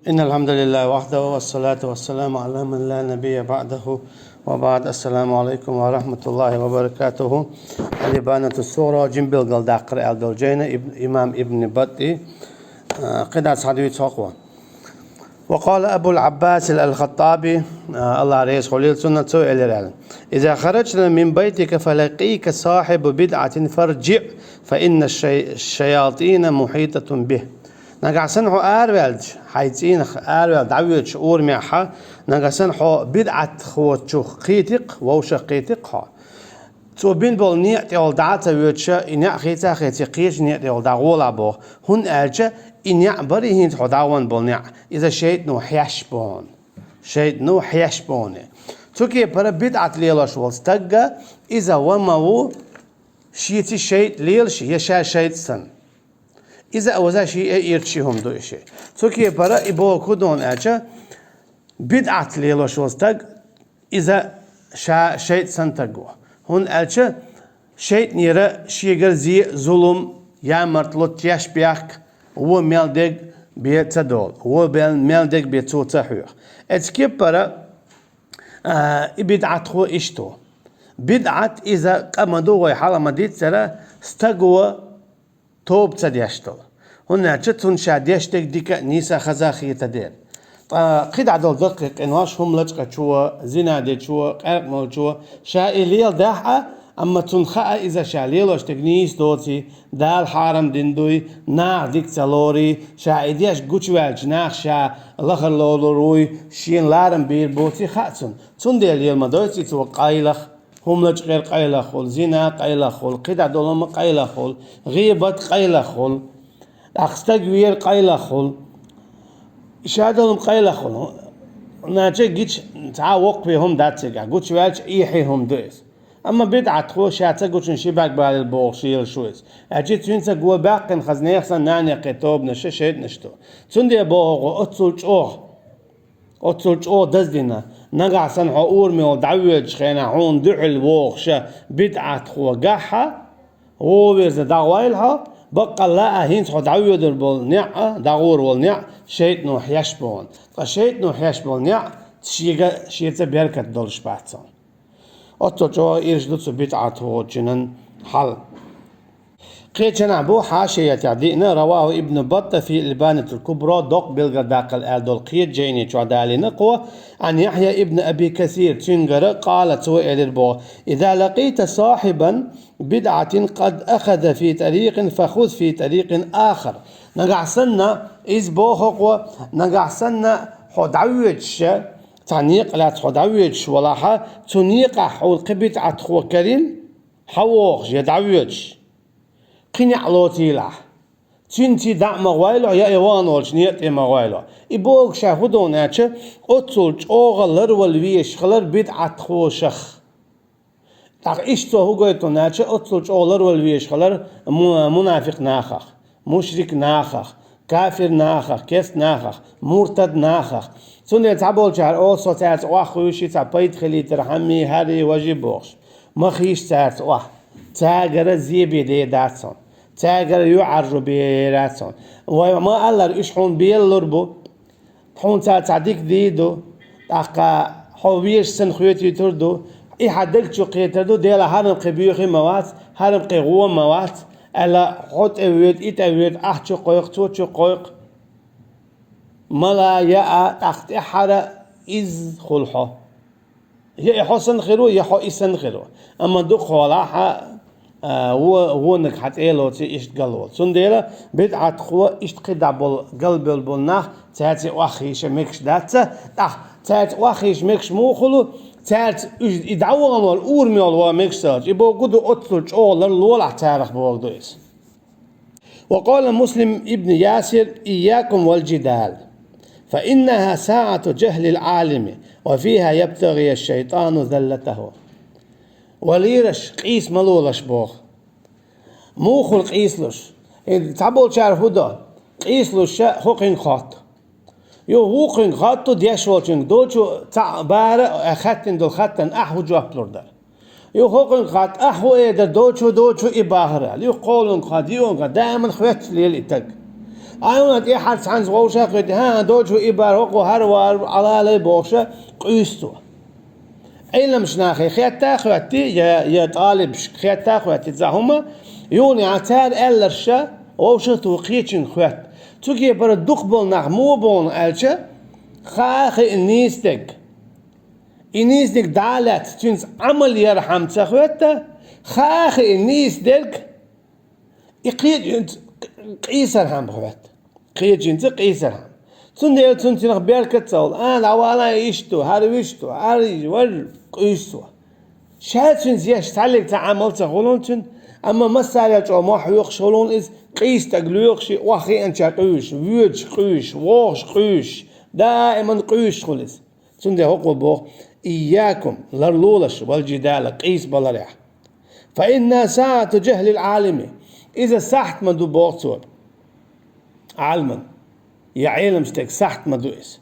إن الحمد لله وحده والصلاة والسلام على من لا نبي بعده وبعد. السلام عليكم ورحمة الله وبركاته. الإبانة الصغرى جنبل قلداقر الدولجين إمام ابن بطي قدع صحدوية صقوة. وقال أبو العباس الخطابي الله عليه خليل سنة سوء إذا خرجت من بيتك فلقيك صاحب بدعة فارجع فإن الشياطين محيطة به. نقصن هو أرويلج حيتين أرويل دعويش أور معها نقصن هو بدعة هو تشوخ قيتق ووش قيتق تو بين بول نيت يول دعات ويتشا إنيا خيتا قيش نيت يول دعولا بو هن أرجع إنيا بري هنت حداون بول نيا إذا شيء نو حيشبون شيء نو حيشبونه توكي برا بدعة ليلش والستجا إذا وما شيء شيء ليلش يشا شيء سن إذا أوزا شيء يرشيهم دو شيء توكي برا إبو كودون أجا بدعة ليلش والستج إذا شا شيء سن تجوا هون أجا شيء نيرا شيء زي ظلم يا مرتلط يش بيك هو مالدق بيتدول هو مالدق بيتوتحوه أتكي برا بدعة هو إشتو بدعة إذا قمدوا ويحالا مديت ترى استقوا توب تديشتل هنا جتون شاديشتك ديك نيسا خزاخية تدير قد عدل دقيق إنواش هم لجقة شوى زنا دي شوى قرق مول شوى شائليل داحة أما تنخاء إذا شائليل واشتقنيس دوتي دال حارم دندوي ناغ ديك تلوري شائديش قوشوالج ناغ شا لخر لولوروي شين لارم بير بوتي خاتسون تنديل يلما دوتي تو قايلخ هم لج غير قيلخول زنا قيلخول قدع دولم قيلخول غيبة قيلخول أخستقوير قيلخول شادلهم قيلخول ناجي جيتش تعاوق بهم داتسيقا قوتش والش إيحيهم دويس أما بدعة خو شاتا قوتشن شباك بالبوغشيل شويس أجيت تنسى قوة باقين خزنيخسا ناني قيتوب نششيد نشتو تندي بوغو أتصلج دزدنا نقع سنحو أورمي ودعويج خينا عون دعل بوغشا بدعة خو قاحة وبيرز دعويلها بقى لا هينت خو دعويد البولنيع دعور والنيع شيت نو حيشبون فشيت نو حيشبون نيع شيتا بيركة دولش بحثان أتصلج إيرجدوتسو بدعة هو جنن حل قيتنا أبو حاشية تعدينا رواه ابن بطة في الإبانة الكبرى دق بالغداق الألدول قيت جيني تعدالي نقوى عن يحيى ابن أبي كثير تنقر قالت سوئل البو إذا لقيت صاحبا بدعة قد أخذ في طريق فخذ في طريق آخر نقعسنا إزبوه نقعسنا حدعويتش تعنيق لا تحدعويتش ولا تنيق حول قبت عتخو كرين حووخ يدعويتش قني علوتي له تنتي دع مغويلو يا إيوان والش نيت مغويلو إبوغ شاهدون أتش أتصلج أوغلر والويش خلر بدعة خوشخ تاق إشتو هو قيتون أتش أتصلج أوغلر والويش خلر منافق ناخخ مشرك ناخخ كافر ناخخ كيس ناخخ مرتد ناخخ سنة تعبول شهر أو صوتات واخوشي تعبيت خلي ترحمي هاري واجبوغش مخيش تات واه تاجر زيبي دي داتسون تاجر يعرج بيراتسون وما الله يشحون بيلربو حون تعديك ديدو أقا حويش سن خويتي تردو إي حدك شو قيتردو ديلا هرم قبيوخي موات هرم قيغوة موات ألا حوت أويت إيت أويت أحشو قويق توتشو قويق ملا يا تحت إحرى إز خلحو هي حسن خيرو يحو إسن خيرو أما دو خلاها هو انك حتقيلو تي اشت قلول سنديرا بدعة خو اشت قدع بالقلب البناخ تاتي واخيش ميكش داتا تاتي واخيش ميكش موخلو تاتي يدعوغن والأورمي والوا ميكش ساج يبو قدو أتلج أولر لولع تاريخ بوغدويس. وقال مسلم ابن ياسر إياكم والجدال فإنها ساعة جهل العالم وفيها يبتغي الشيطان ذلته وليرش قيس ملولش بوخ موخل قيسلش تعبول شعر هدا قيسلش حقن خاط يو حقن خاطو ديشوالشن دوچو بار خطن دول خطن احو جوابلور در يو حقن خاط احو ايدر دوچو إباهر يو قولن خاط يو دائما خوات ليل اتق أيونات إحد عنز ووشة قد ها دوجو إبار وقو هروار على لي بوشة قيستو أين مش ناخي خياتا خواتي يا طالب خياتا خواتي تزاهما يوني عتار ألرشة ووشة توقيتشن خوات توكي برد دقبل نغمو بون ألشة خاخي النيستك النيستك دالت تنز عمل يرحم تخوتا خاخي النيستك يقيد قيسر هم خوات قيد جنت قيسر هم تنديل تنتنخ بيركت صول أنا وانا يشتو هارويشتو هاري ور قيسو شاتن زياش تعلق تعامل تقولون أما مسألة جو ما حيوق شلون إز قيس تقلوقش وخي أنت قيش ويج قيش واش قيش دائما قيش خلص تندي هقو بوخ إياكم لرلولش والجدال قيس بلريح فإن ساعة جهل العالم إذا سحت مدو بوغتور علما يعلم شتك سحت مدو إس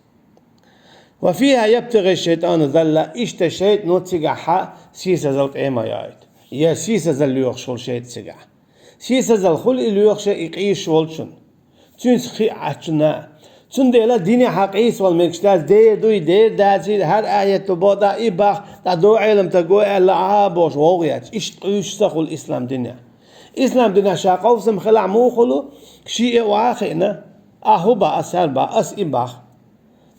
وفيها يبتغي الشيطان ذلة اشتشيت نوتسيقع حق سيسا زلت إيما يايد يا سيسا زل يوخشول شيت سيقع سيسا زل خل إلو يوخش إقيش شولشن تنس خي عشنا تنديلا ديني حقيس والمكشتاز دير دوي دير دازي هر آية تبودا إباخ تا دو علم تقوي ألا بوش وغيات إيش سخو الإسلام دنيا إسلام دنيا شاقو سم خلع موخلو شيء واخينا أهوبا أسهربا أس إباخ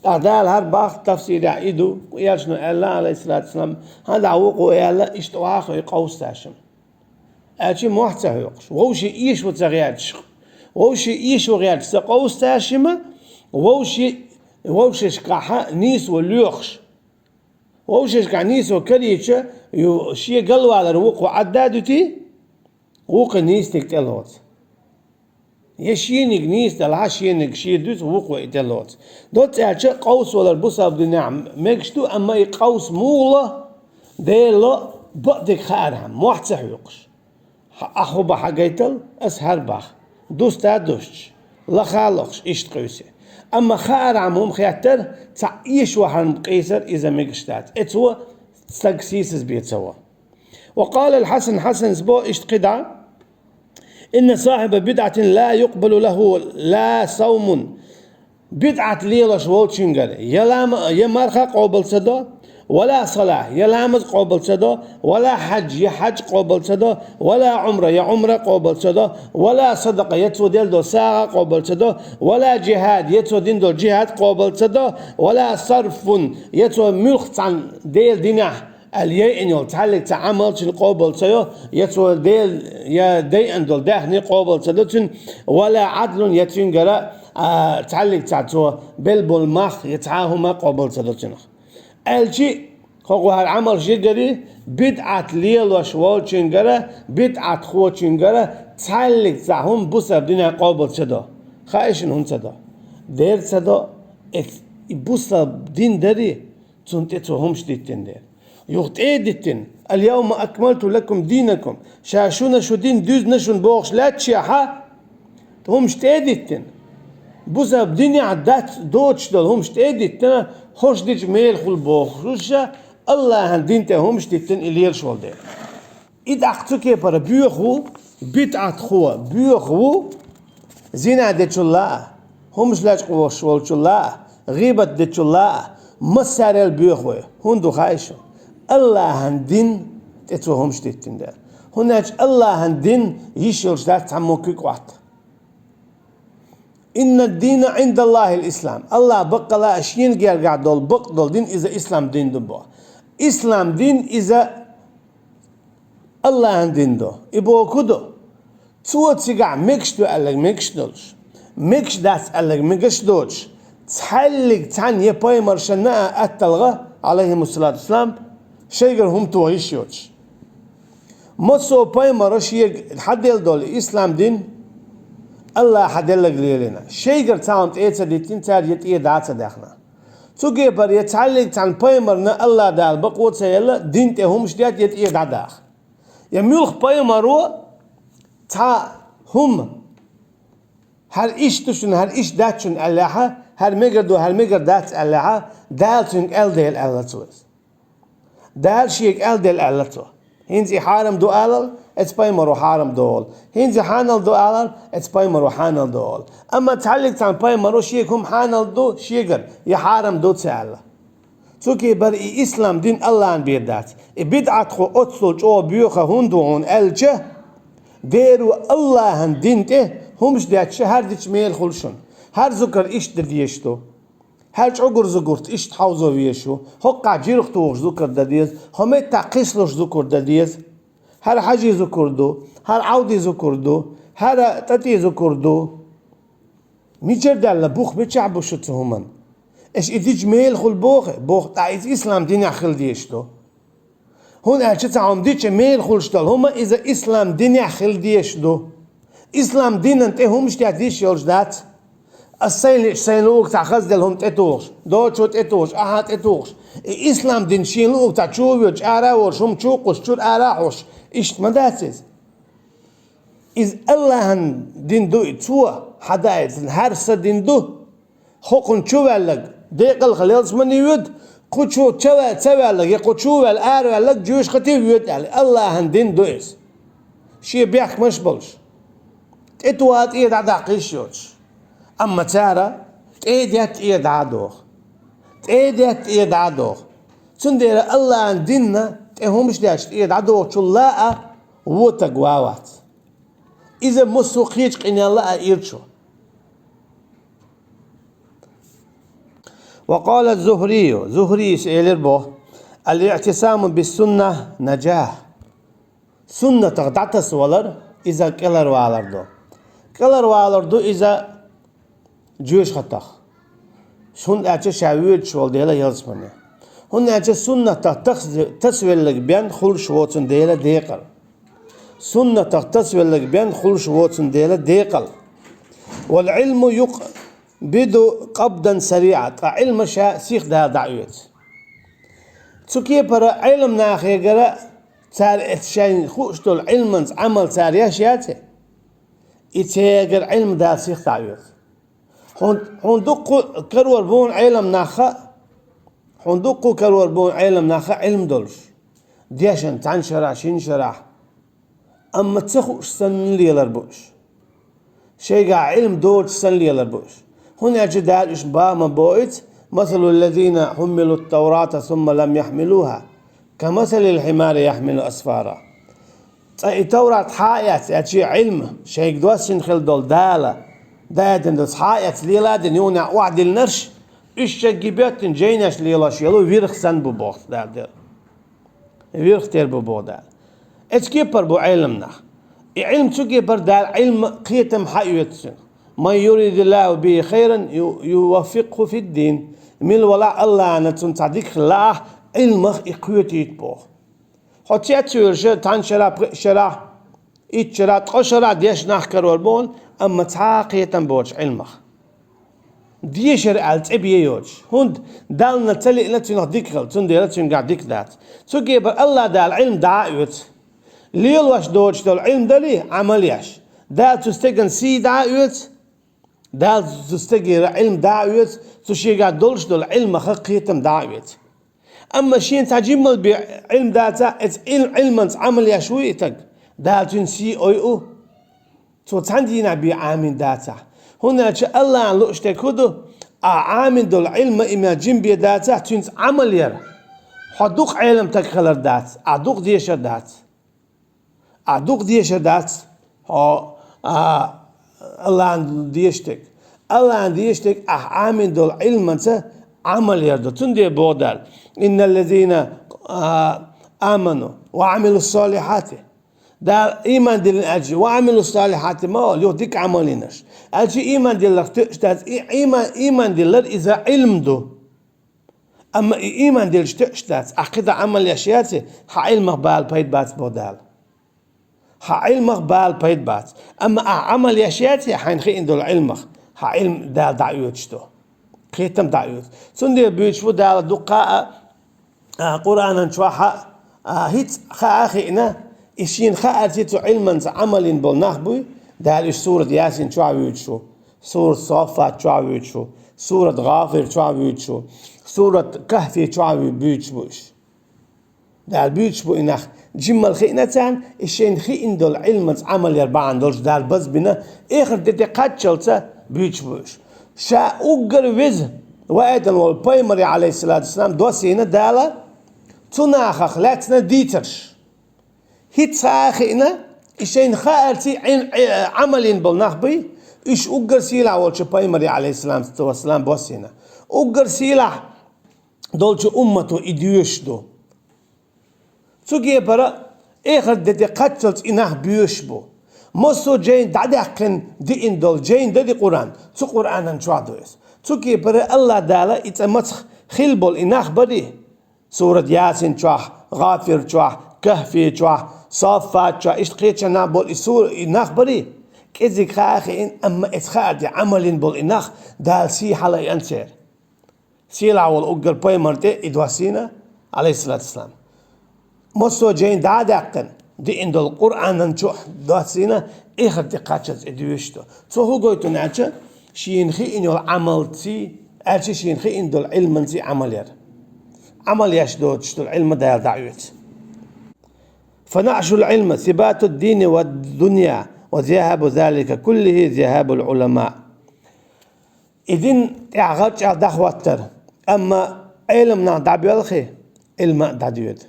تعدال هر باخ تفسير عيدو ويالشنو ألا عليه الصلاة والسلام هذا عوقو ألا إشتواخو يقوس تاشم أشي موحتة يقش ووشي إيش وتغياتش ووشي إيش وغياتش تقوس تاشمه ووشش كحا نيس وليوخش ووشش كنيس وكريتشة شيء قلوا على الوق وعدادتي وق نيس تكتلوت يشينك نيس تلعش ينك شيء دوت وق ويتلوت دوت أشياء قوس ولا البصة بدنيا مكشتو أما يقوس موله ديلا بدك خارهم موحتة يقش أخو بحاجيتل أسهر بخ دوست دوش لا خالقش إشتقيسه أما خار عمهم خياتر تعيش وحن قيسر إذا مقشتات إتوا تسكسيسز بيتسوا وقال الحسن حسن زبو اشتقدع إن صاحب بدعة لا يقبل له لا صوم بدعة ليلة شوالشنجر يمرخ قبل صدا ولا صلاة يلامز قبل صدا ولا حج يحج قبل صدا ولا عمرة يعمرة قبل صدا ولا صدقة يتسو ديل دو ساعة قبل صدا ولا جهاد يتسو دين دو جهاد قبل صدا ولا صرف يتسو ملخ عن ديل دينح اليين يتعلق تعامل شن قبل صدا يتسو ديل يا دين دول دهني قبل صدا ولا عدل يتنجرا تعلق تعتو بلبل مخ يتعاهما قبل صدا الشيء هو هالعمل جدري بدعة ليل وشوال شنجرة بدعة خو شنجرة تعلق زهم بوسا بدنا قابل صدا خايشن هون صدا دير صدا بوسا دين دري تنتهي همش ديتين دير يوقت ديتين اليوم أكملت لكم دينكم شاشونا شو دين دوز نشون بوخش لا تشيحة همش ديتين بوسا بدنيا عدات دوتش دول همش ديتين خوش ديج ميل خل بوخشة الله هندينته همش ديتن إلير شوال ده إذا أختوكي برا بيوخو بدعة خو بيوخو زنا ديتش الله همش لاش قوة شوال الله غيبة ديتش الله مسار البيوخو هندو خايشو الله هندين تتو همش ديتن ده هناك الله هندين يشيل جدات تعموكيك واحد إن الدين عند الله الإسلام الله بقى لا أشين غير قاعد دول بق دول دين إذا إسلام دين دبوا إسلام دين إذا الله دين دو إبو كدو تو تيجع مكشتو ألق مكشتولش مكش داس ألق مكشتولش تحلق تان يباي مرشنا أتلغى عليهم الصلاة والسلام شيء هم توهيشيوش مصو باي مرشي حد دول إسلام دين الله حدلق ليلنا شيء تاونت إيه تديتين تار يتيه دعت داخنا تجي بر يتعلق عن بايمرنا الله دال بقوة سيلا دين تهمش ديت يتيه داخ يميلخ بايمرو تا هم هر إيش تشون هر إيش داتشون الله هر ميجر دات الله دالتون ال ديل الله توس دال شيء ال ديل الله تو هنزي حارم دو آلل اتس بايمرو حارم دول هنزي حانل دو آلل اتس بايمرو حانل دول أما تعلق عن بايمرو شيك هم حانل دو شيكر يا حارم دو تسأل توكي بر إسلام دين الله عن بيردات بدعت خو أتصل جو بيوخا هندوون ألجه ديرو الله عن دين ته همش دات شهر ديش ميل خلشون هر ذكر إيش دديشتو هر عقر زكرت إيش تحوزو ويشو هقع جيرخ توغ ذكر دديز هم تعقيسلوش ذكر دديز هر حاجي ذكر دو هر عودي ذكر دو هر تتي ذكر دو ميجر دال بوخ بتشعبو شتهمن ايش إديج ميل خل بوخ تعيز إسلام دين أخل ديشتو هون أشتى عم ديش ميل خلشتل هما إذا إسلام دين أخل ديشتو إسلام دين أنت همش تعديش يرجدات السيلوك تأخذ لهم تتوش دوتشو تتوش أحد تتوش إسلام دين شيلوك تشوفيوش أراوش هم تشوقش شور أراوش إيش مداتز إذ الله دين دو توا حدايت هرس دين دو حقن شوالك ديقل خليص من يود قشو تشوالك يقشو الأروالك جوش خطيب يود الله دين دويس شيء بيحك مش بلش تتوات إيه دعقيشوش أما تارا تأيدت إيد عدوخ تأيدت إيد عدوخ تندير الله عن ديننا تهمش داشت إيد عدوخ شلاء وتقواوات إذا مسوقيتك إن الله إيرشو وقال زهري سئل به الاعتصام بالسنة نجاح سنة تغدعت ولر إذا كلر والردو إذا جوش خطخ شون أجا شاوير شوال ديلا يلزمني هون أجا سنة تسويل لك بيان خل شواتن ديلا ديقل سنة تسويل لك بيان خل شواتن ديلا ديقل والعلم بدو قبضا سريعا علم شاء سيخ ده دعويت تسوكي برا علم ناخي قرأ تار اتشاين خوشتو العلم عمل تاريا شياتي اتشاقر علم ده سيخ دعويت هون دقو كرور بون علم ناخا هون دقو كرور بون علم ناخا علم دولش ديشن تان شرع شين شرع أما تسخوش سن ليلر بوش شيء علم دوش سن ليلر بوش هنا جدال إشباه مبوئت مثل الذين حملوا التوراة ثم لم يحملوها كمثل الحمار يحمل أسفارا التوراة حايات أشي علم شيء دوسين خل دول دالة دادن دس حايات ليلادن يونا وعد النرش إيش جيبتن جيناش ليلاش يلو ويرخ سن ببوخ دال ويرخ تير ببوخ دال اتكيبر بو علمنا علم تكيبر دال علم قيتم حيوتسن ما يريد الله به خيرا يوفقه في الدين من ولا الله أن تصدق الله علمه إقويتي بوخ حتى تشير تان شرع إتشرع تقشرع ديش نحكر والبون أما تعاقية بوش علمه ديشر ألتعبيه يوش هند دالنا تلي لتي نحديكل تندي لتي نقعديك دات تجيب الله دال علم دعوت ليل واش دوش دال علم دالي عملياش دال تستجن سي دعوت دال تستجر علم دعوت تشيقع دولش دال علم خقيتم دعوت أما شين تجمل بعلم داتا ات علم عمليا شويتك دال تنسي أو تو تندينا بعامل داتا هنا الله عن لوشتك كده عامل دول علم إما جنبي داتا تنس عمليا حدوق علم تكخلر دات أدوق ديشر دات أدوق ديشر دات الله عن ديشتك الله عن ديشتك عامل دول علم أنت عمليا دو تندي بودال إن الذين آمنوا وعملوا الصالحات دا إيمان دل الأجي وعملوا الصالحات ما هو يوديك عملينش أجي إيمان دل تشتاز إيمان دل إذا علم دو أما إيمان دل تشتاز عقيدة عمل يشياتي علمك بال بيت بات بودال علمك بال بيت بات أما عمل يشياتي حين خين دل علمك علم دال دعيوتشتو خيتم دعيوت سندي بيشفو دال دقاء قرآن شوحة هيت خاخينا إشين خاطيتو علما عمل بالنخبوي دالش سورة ياسين شو سورة صافات شو سورة غافر شو سورة كهف شو دال بيوتش بو إنخ جمال خينتان إشين خين دول علم عمل يربعان دولش دال بز بنا إخر دتي قاتشلتا بيوتش بوش شا أوغر ويز وآدن والبايمري عليه الصلاة والسلام دوسينا دالا تناخخ لاتنا ديترش هيت ساخينا إشين خارتي عملين بالنخبي إيش أوغر سيلا والش بايمري عليه الصلاة والسلام بوسينا أوغر سيلا دولش أمته إديوش دو تجي برا آخر دتي قتلت إنه بيوشبو مصو جين دعدقن دي إندول جين دي قرآن تو قرآن نشوادويس تجي برا الله دالا إتمسخ خلبول إنه بدي سورة ياسين شوح غافر شوح كهفي شوح صافات شوح إشتقيت شنا بول إسور إنه بدي كذي خاخين أما إتخاد عملين بول إنه دال سي حلا ينسير سيلا والأوغر بايمرتي إدواسينا عليه الصلاة والسلام مصو جين دعدقن دي إندو القرآن نشوح دواسينا إخر تقاتشت إدوشتو تو هو قويتو نعجة شينخي إنو العمل تي أرشي شينخي إندو العلم تي عملير عملياش دوتشتو العلم دايل دعوت فنعش العلم ثبات الدين والدنيا وذهاب ذلك كله ذهاب العلماء إذن إعغاج دخواتر أما علمنا دعبيالخي علم دعديوت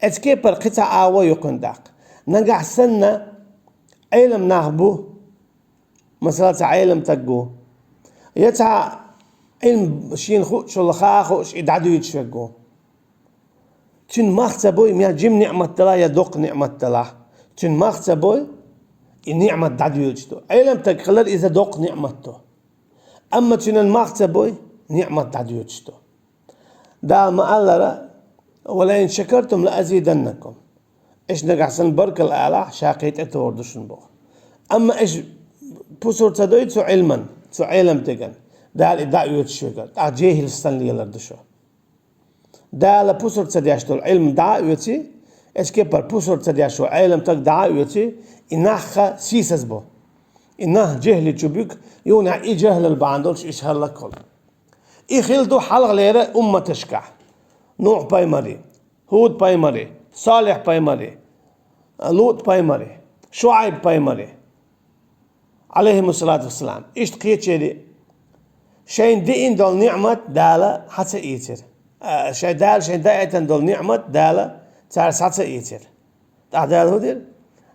اسكي بر قطع آوا يكون داق نجح سنة علم نهبو مثلا علم تجو يتع علم شين خوش ولا خاخوش إدعدو يتشجو تن مختبوي ميا جم نعمة تلا يدق نعمة تلا تن مختبوي النعمة دعدو يتشتو علم تقلل إذا دق نعمته أما تن المختبوي نعمة دعدو يتشتو دا ما الله ولئن شكرتم لأزيدنكم إيش نجح سن برك الآلة شاقيت أتوردشن بو أما إيش بصور تدوي تو علما تو علم تجن دال إدعاء يتشجر أجيه السن لي لردشوا دال بصور تدياشتو العلم دعاء يتي إيش كبر بصور تدياشتو علم تك دعاء يتي إنها سيسس بو إنها جهل تشبك يونع إيه جهل البعندولش إيش هلا كل إيه خلدو حلق ليرة أمة تشكع نوح بايمري هود بايمري صالح بايمري لوط بايمري شعيب بايمري عليهم الصلاة والسلام إيش تقيت شيء شين دين دول نعمة دالة حتى إيتر شين دال شين دايتن دول نعمة دالة تعرس حتى إيتر تعدال هودر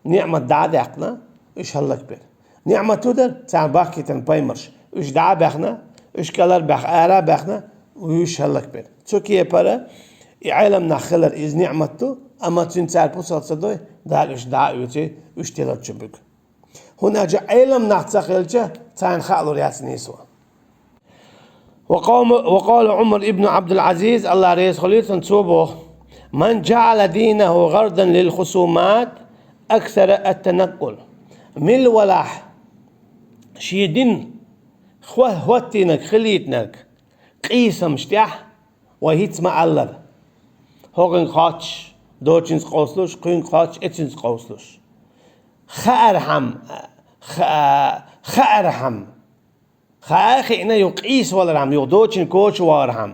نعمة دعاء دعقنا إيش هلا كبير نعمة تودر تعال باكي تن بايمرش إيش دعاء بخنا إيش كلر بخ آرا بخنا ويش هلا كبير تركيا برا يعلم نخلر إز نعمته أما تنسال بوصل صدوي دال إيش دعاء يوتي إيش تلات شبك هنا جا علم نحتقلجه تان خالو رياس نيسوا وقال عمر ابن عبد العزيز الله رئيس خليل صوبه من جعل دينه غرضا للخصومات أكثر التنقل من الولاح شيدين خوه هوتينك خليتنك قيسم شتيح وهيت معلر هوغن خاتش دوتشنس قوسلوش قين خاتش اتشنس قوسلوش خارحم خارحم خاخي إنا يقيس والرحم يودوتشن كوش وارحم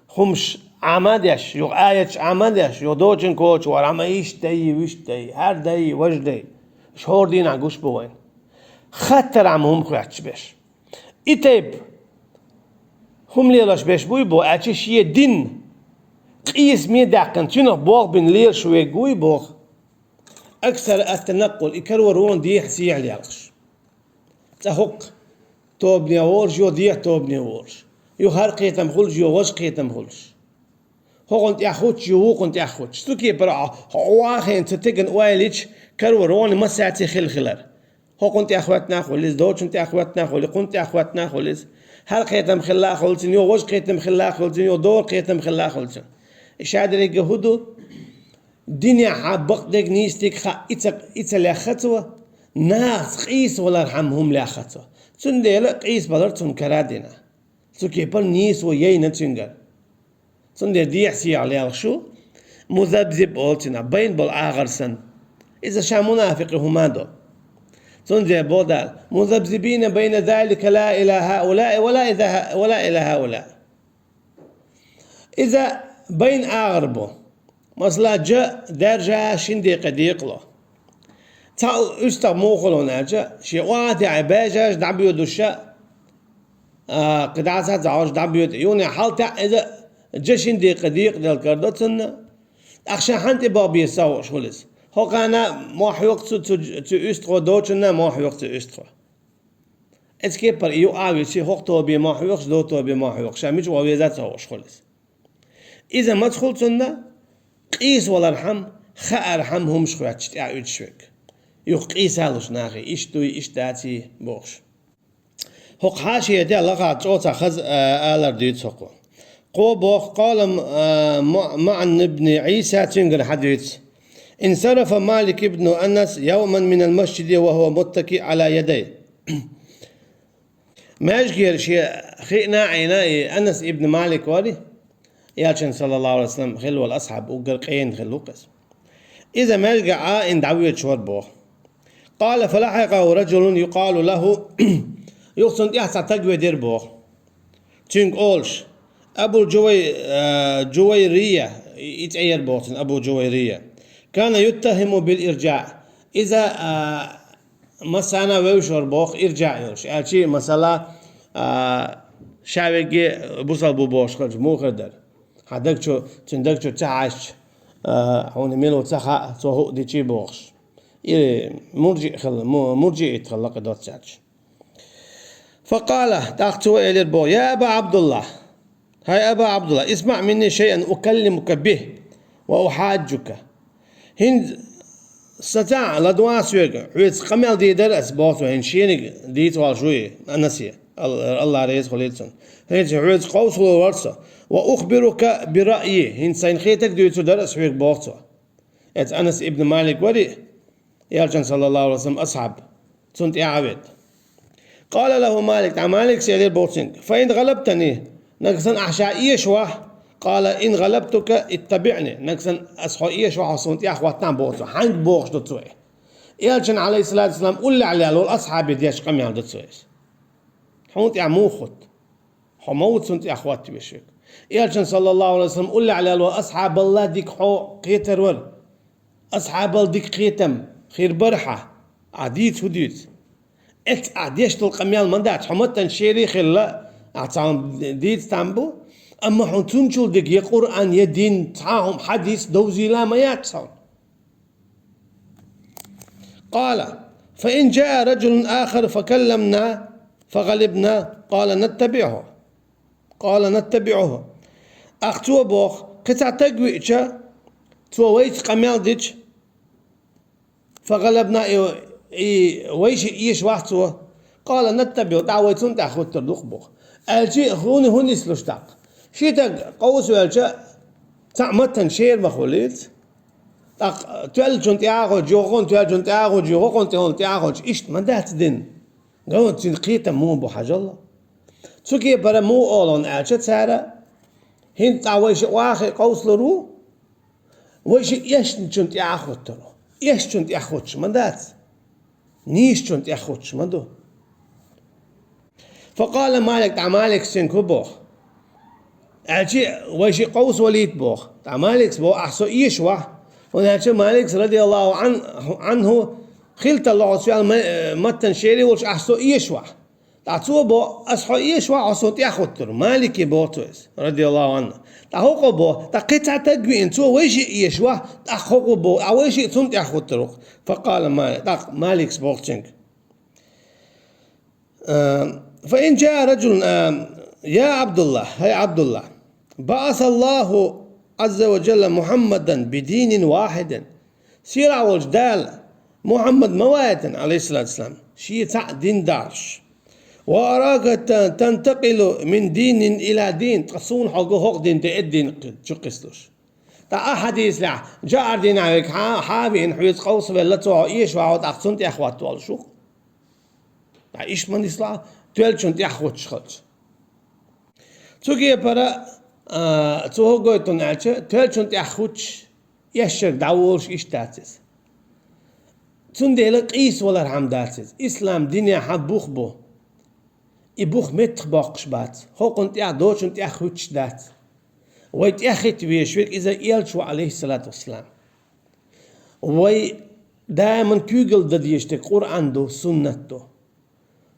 خمش عمدش يق آيتش عمدش يودوتشن كوش وارحم إيش داي ويش داي هر داي وش داي شهور دين عقوش بوين خطر عمهم خواتش بش إتيب هم ليلاش بيش بوي بو أتش يه دين قيس مي داقن تينو بوغ بن ليل شوي قوي بوغ أكثر التنقل يكرورون دي حسي على يالش تهوك توبني ورج يو دي توبني ورج يو هر قيتم خلج يو وش قيتم خلج هو كنت أخوش يو كنت أخوش تكي برا واخين تتجن وايلش كرورون ما ساعتي خلر هو كنت أخواتنا خلص دوتش كنت أخواتنا خلص كنت أخواتنا خلص هر قيتم خلا خلصن يو وش قيتم خلا خلصن يو دور قيتم خلا خلصن إيش هذا الجهود دنيا حبق دق نيستك خا إتلا خطوة ناس قيس ولا رحمهم لا خطوة تندل قيس بدر تنكرادنا تكيبل نيس ويانا تنجر تندل دي حسي على شو مذبذب قلتنا بين بالآخر سن إذا شا منافق هما دو تندل بودال مذبذبين بين ذلك لا إلى هؤلاء ولا إلى هؤلاء إذا بين أغربه مثلا جا درجة شندي قديق له تا أستغ موخلون أجا شيء واحد عباجة دعبيو دوشة قداسة زعوش دعبيو يوني حالتا إذا جا شندي قديق دل كردتنا أخشى حنتي بابي ساو شغلس هو كان ما حيوقت تو أستغ دوتنا ما حيوقت أستغ اسكيبر يو آوي شيء هوقتو بي ما حيوقش دوتو بي ما حيوقش مش وابيزات ساو شغلس إذا ما تدخلتنا قيس ولا رحم خا رحمهم شوية تشتاع شويك يقيس هالوش ناخي إيش توي إيش داتي بوش هق حاشية دي لغة توتا خز آلر ديت سقو قوبوخ قال مع ابن عيسى تنقل حديث انصرف مالك ابن أنس يوما من المسجد وهو متكئ على يديه ما يجير شيء خينا عيناي أنس ابن مالك وري يالشن صلى الله عليه وسلم خلوا الأصحاب وقرقين خلوا قس إذا ما يلقى إن دعوية شوربوه قال فلحقه رجل يقال له يقصد يحصى تقوي ديربوه تنك أولش أبو جويرية يتعير بوطن أبو جويرية كان يتهم بالإرجاع إذا مسانا ويشور بوخ إرجاع يوش يعني مثلا شاويجي بوصل بوبوش خرج مو خدر حدك شو تندك شو تعاش هون ميلو تخا تو دي تشي بوخش مرجع يتخلق دوت ساتش فقال تاختو إلى البو يا أبا عبد الله هاي أبا عبد الله اسمع مني شيئا أكلمك به وأحاجك هند ستاع لدواس ويق عيد قمل دي درس بوتو هن شينك دي توال شوي أنسيه الله ريز خليلسون هند عيد قوس ورصة وأخبرك برأيي هند سين خيتك دي درس ويق بوتو ات أنس ابن مالك وري يالجن صلى الله عليه وسلم أصحاب سنت عبد قال له مالك مالك سيدير بوتسنج فإن غلبتني نقصن أحشائي شواه قال إن غلبتك اتبعني نقصن أصحائي شواه سنت أخواتنا بوتسو حنك بوخش دوتسوي يالجن عليه الصلاة والسلام قل عليه لو الأصحاب ديش قم يعمل دوتسوي حونت موخت حموت سنت أخواتي بشيك يالجن صلى الله عليه وسلم قل عليه لو أصحاب الله ديك حو قيتر ور أصحاب الله ديك قيتم خير برحة عديد هديت ات عديش القميال مندات حمتن شيري خلا اعطاهم ديت تامبو اما حنتون شو ديك يا قرآن يا دين تعاهم حديث دوزي لا ما ياتسون قال فإن جاء رجل آخر فكلمنا فغلبنا قال نتبعه أختو بوخ قطع تقويتشا توويت قميال ديش فغلبنا ويش إيش واحد قال نتبع دعوتهم تأخذ تردق بوخ الشيء هوني سلوش تاق شيء تاق قوس والشيء تعمتن شير مخوليت تاق تلجون تأخذ جوغون تلجون تأخذ جوغون تأخذ إيش ما ده تدين قالوا تنقيت مو بحاجة الله تسوكي برا مو أولون الشيء سارة هين تعويش واحد قوس لرو ويش يشنجون تأخذ ترو يشنجون تأخذش ما ده نيش كنت أخوتش مدو فقال مالك سنكو بوخ أجي وشي قوس وليد بوخ مالك بو أحسو إيشوا ونحن مالك رضي الله عنه خلت الله سؤال متن شيري وش أحسو إيشوا تعطوه بو أصحو إيشوا عصوت يأخوتر مالك بوتوس رضي الله عنه تحوق بو تقطع تقوي انتو ويشي إيشوا تحوق بو أويشي تنت يأخوتر فقال مالك بوخشنك فإن جاء رجل يا عبد الله بعث الله عز وجل محمدا بدين واحد سيرع وجدال محمد موات عليه الصلاة والسلام شيء دين دارش وأراك تنتقل من دين إلى دين تصون حق دين تأدين تشقسلوش تا أحاديث لا جاء دين عليك حابين حويت قوس ولا تو إيش وعود أخصنت أخوات ولا شو تا إيش من إسلام تولشنت أخوات شخص تجي برا تو قويتون عشة تولشنت أخوات يشر داولش إيش تاتس تندلك إيش ولا رحم داتس إسلام دنيا حبوخ بو إبوخ متخ باقش بات هو كنت دوش أنت أخوتش دات ويتأخت بيشوك إذا يلشو عليه الصلاة والسلام وي دائما كيقل دديشتك قرآن دو سنة دو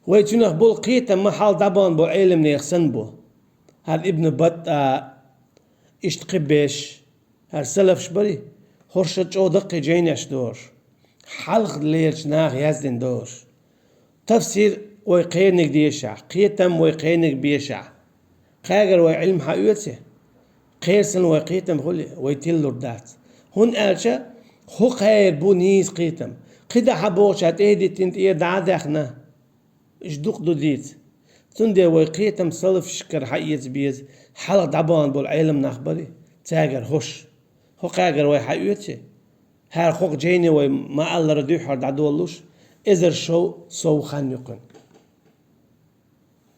ويتنخ بول قيتا محال دبان بو علم نيخسن بو هل ابن بطة اشتقبش هل سلف شبري خرشت جو دقي جينيش دور حلق ليرش ناغ يزدن دور تفسير ويقينك ديشع قيتم ويقينك بيشع قاقر ويعلم حقيقته قيرسن ويقيتم خلي ويتلور دات هون قالشا خو خير بو نيس قيتم قيدا حبوشات ايدي تنت ايه دعادخنا اشدوق دو ديت تندي ويقيتم صلف شكر حقيقت بيز حلق دعبان بول علم نخبري تاقر هوش خو قاقر ويحقيقته هر خوك جيني وما الله ردو حر دعدولوش ازر شو سو خان يقن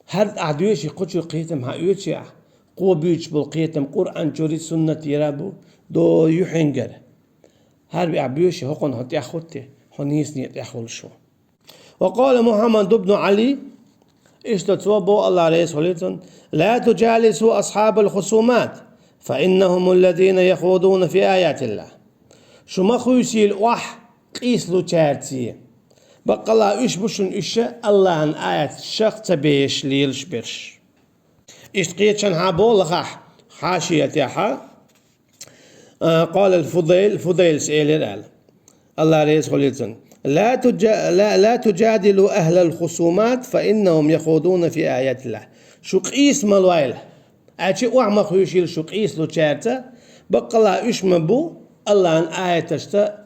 هر عدويش يقوشو قيتم حقيقتي قوة بيوش بالقيتم قرآن جوري سنة يرابو دو يحنجر هر بيعبيوش هقن هت ياخدته هنيس نيت ياخول شو وقال محمد بن علي اشتتوبوا الله عليه الصلاة لا تجالسوا أصحاب الخصومات فإنهم الذين يخوضون في آيات الله شو ما خويسي الوح قيس له تارتي بقى الله يشبشن إشاء الله عن آيات الشخص تبيش ليلش برش اشتقيت شن هابو لخاح حاشية يحا قال الفضيل سئل قال الله عليه الصلاة لا تجادلوا أهل الخصومات فإنهم يخوضون في آيات الله شو قيس مالويل أشي وعما خويشيل شو قيس له تارتا بقى الله يشمبو الله عن آيات اشتا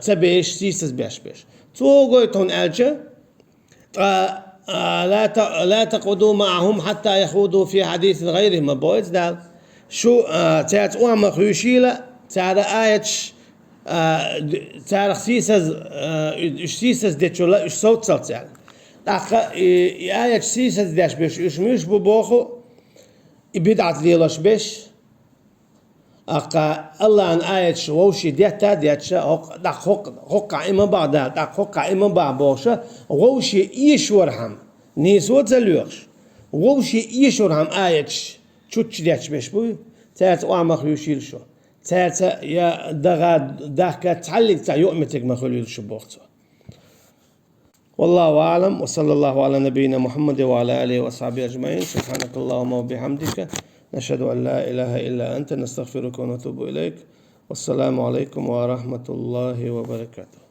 تبيش سيسس بيش توقيتون ألجا لا تقعدوا معهم حتى يخوضوا في حديث غيره ما بويت دال شو تاعت وعما خويشيلا تاع آية تاع سيسس ديتشولا اش صوت صوت داخا آية سيسس داش بيش اش مش ببوخو بدعت ليلاش بيش أقا الله عن آية ووشي ديتا ديتشا داك حقا إما بعد داك حقا إما بعد بوشا ووشي يشورهم نيسو تلوش ووشي يشورهم آية تشوتش ديتش بيش بوي تات وعما خيوشيل شو تات يا داك تعلق تا يؤمتك ما خليل شو بوقته والله أعلم وصلى الله على نبينا محمد وعلى آله وصحبه أجمعين سبحانك اللهم وبحمدك نشهد أن لا إله إلا أنت نستغفرك ونتوب إليك والسلام عليكم ورحمة الله وبركاته.